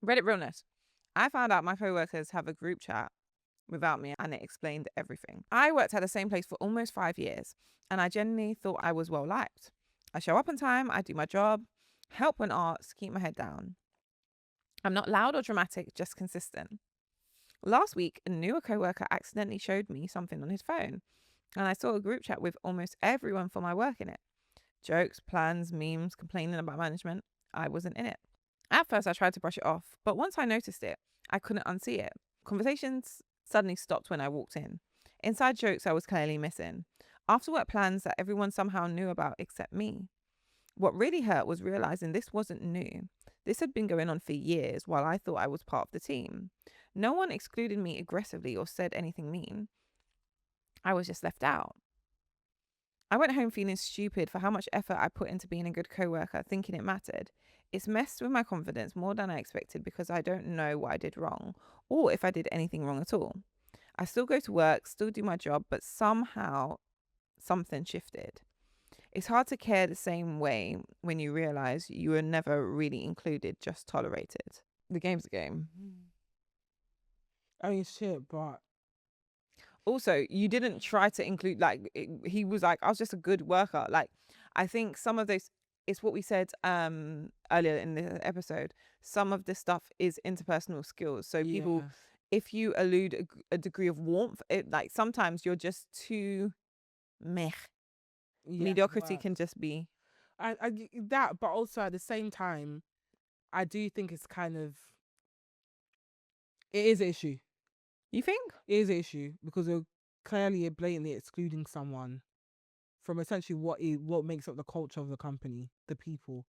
Reddit Realness. I found out my coworkers have a group chat without me and it explained everything. I worked at the same place for almost 5 years and I genuinely thought I was well liked. I show up on time, I do my job, help when asked, keep my head down. I'm not loud or dramatic, just consistent. Last week, a newer coworker accidentally showed me something on his phone and I saw a group chat with almost everyone for my work in it. Jokes, plans, memes, complaining about management. I wasn't in it. At first, I tried to brush it off, but once I noticed it, I couldn't unsee it. Conversations suddenly stopped when I walked in. Inside jokes I was clearly missing. After work plans that everyone somehow knew about except me. What really hurt was realizing this wasn't new. This had been going on for years while I thought I was part of the team. No one excluded me aggressively or said anything mean. I was just left out. I went home feeling stupid for how much effort I put into being a good coworker, thinking it mattered. It's messed with my confidence more than I expected because I don't know what I did wrong or if I did anything wrong at all. I still go to work, still do my job, but somehow something shifted. It's hard to care the same way when you realize you were never really included, just tolerated. The game's a game. I mean, shit, but Also, you didn't try to include, like, he was like, I was just a good worker. Like, I think some of this, it's what we said earlier in the episode. Some of this stuff is interpersonal skills. So people, yeah. if you elude a degree of warmth, it, like, sometimes you're just too meh. Yeah, Mediocrity work. can just be. That, but also at the same time, I do think it's kind of, it is an issue. You think? It is an issue because you're clearly and blatantly excluding someone from essentially what makes up the culture of the company, the people,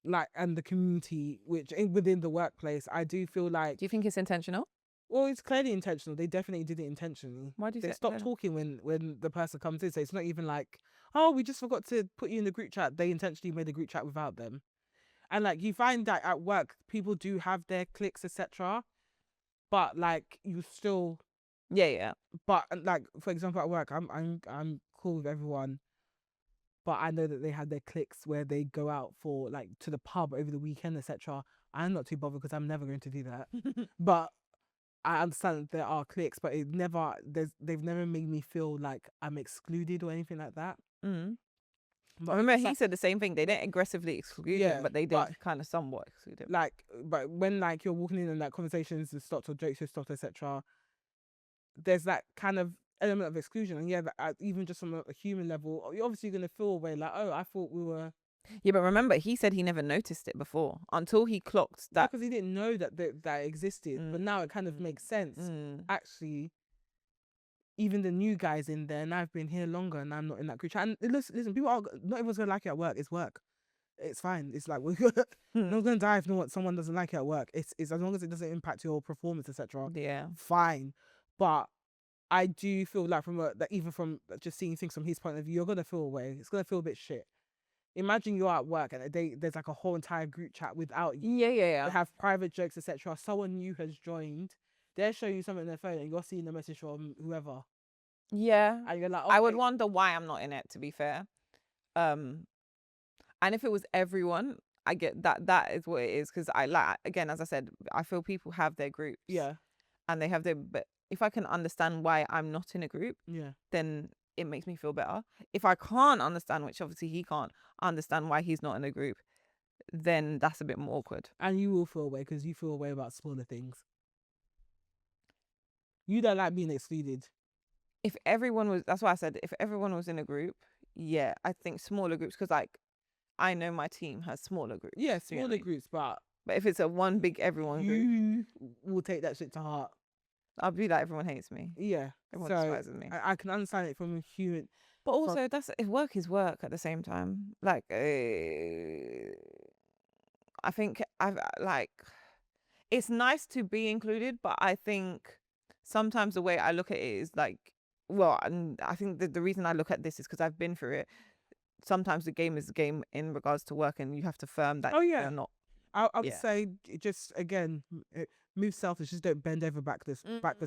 like, and the community, which within the workplace. I do feel like, Do you think it's intentional? well, it's clearly intentional. They definitely did it intentionally. Why do you They say stop that? talking when the person comes in. So it's not even like, oh, we just forgot to put you in the group chat. They intentionally made a group chat without them. And like you find that at work, people do have their cliques, etc. But like you still, Yeah. but like for example, at work, I'm cool with everyone. But I know that they have their cliques where they go out for like to the pub over the weekend, etc. I'm not too bothered because I'm never going to do that. But I understand that there are cliques, but they've never made me feel like I'm excluded or anything like that. Mm. I But remember he said the same thing. They didn't aggressively exclude him, but they did kind of somewhat exclude him. like, but when like you're walking in and like conversations are stopped or jokes are stopped, etc., there's that kind of element of exclusion. And yeah, even just from a human level, you're obviously gonna feel away like, oh, I thought we were. Yeah, but remember, he said he never noticed it before until he clocked that. Because he didn't know that existed, but now it kind of makes sense. Actually, even the new guys in there, and I've been here longer, and I'm not in that group chat. And listen, people are not everyone's gonna like it at work. It's work. It's fine. It's like we're not gonna die if someone doesn't like it at work. It's as long as it doesn't impact your performance, etc. Yeah. Fine. But I do feel like even from just seeing things from his point of view, you're gonna feel away. It's gonna feel a bit shit. Imagine you're at work and there's like a whole entire group chat without you. Yeah. They have private jokes, etc. Someone new has joined. They're showing you something on their phone and you're seeing the message from whoever. Yeah. And you're like, I would wonder why I'm not in it, to be fair. And if it was everyone, I get that is what it is. Because I like, again, as I said, I feel people have their groups. Yeah. And they have their, but if I can understand why I'm not in a group, yeah, then it makes me feel better. If I can't understand, which obviously he can't understand why he's not in a group, then that's a bit more awkward. and you will feel away because you feel away about smaller things. You don't like being excluded. If everyone was, that's why I said, if everyone was in a group, yeah, I think smaller groups, because like I know my team has smaller groups. Yeah, smaller groups, but if it's a one big everyone group, you will take that shit to heart. I'll be like, everyone hates me. Yeah, everyone despises me. I can understand it from a human, but also that's if work is work at the same time. Like, I think I've like, it's nice to be included, but I think sometimes the way I look at it is like, well, and I think the reason I look at this is because I've been through it. Sometimes the game is a game in regards to work, and you have to firm that. Oh yeah, you're not. I would say just again, move selfish. Just don't bend over backwards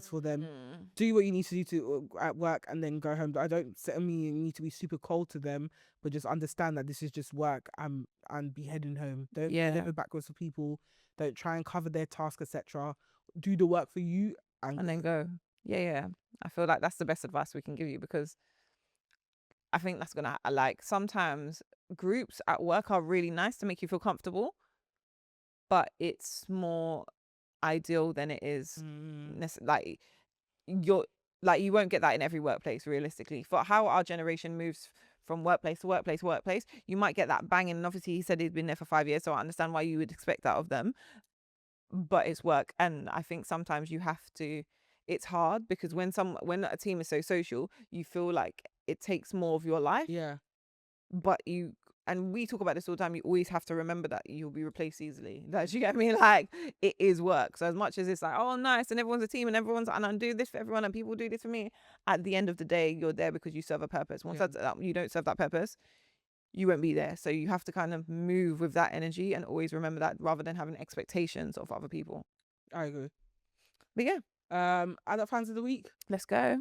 for them. Mm. Do what you need to do at work and then go home. I don't mean you need to be super cold to them, but just understand that this is just work and be heading home. Don't bend Yeah. over backwards for people. Don't try and cover their task, etc. Do the work for you And then go. Yeah. I feel like that's the best advice we can give you, because I think that's gonna, like, sometimes groups at work are really nice to make you feel comfortable, but it's more ideal than it is like you won't get that in every workplace realistically. For how our generation moves from workplace to workplace, you might get that banging. And obviously he said he'd been there for 5 years, so I understand why you would expect that of them, but it's work. And I think sometimes you have to, it's hard because when a team is so social, you feel like it takes more of your life. Yeah. But and we talk about this all the time, you always have to remember that you'll be replaced easily. Like, you get me? Like, it is work. So as much as it's like, oh, nice, and everyone's a team and I'm doing this for everyone and people do this for me, at the end of the day, you're there because you serve a purpose. Once you don't serve that purpose, you won't be there. So you have to kind of move with that energy and always remember that, rather than having expectations of other people. I agree. But yeah, Adult fans of the week. let's go.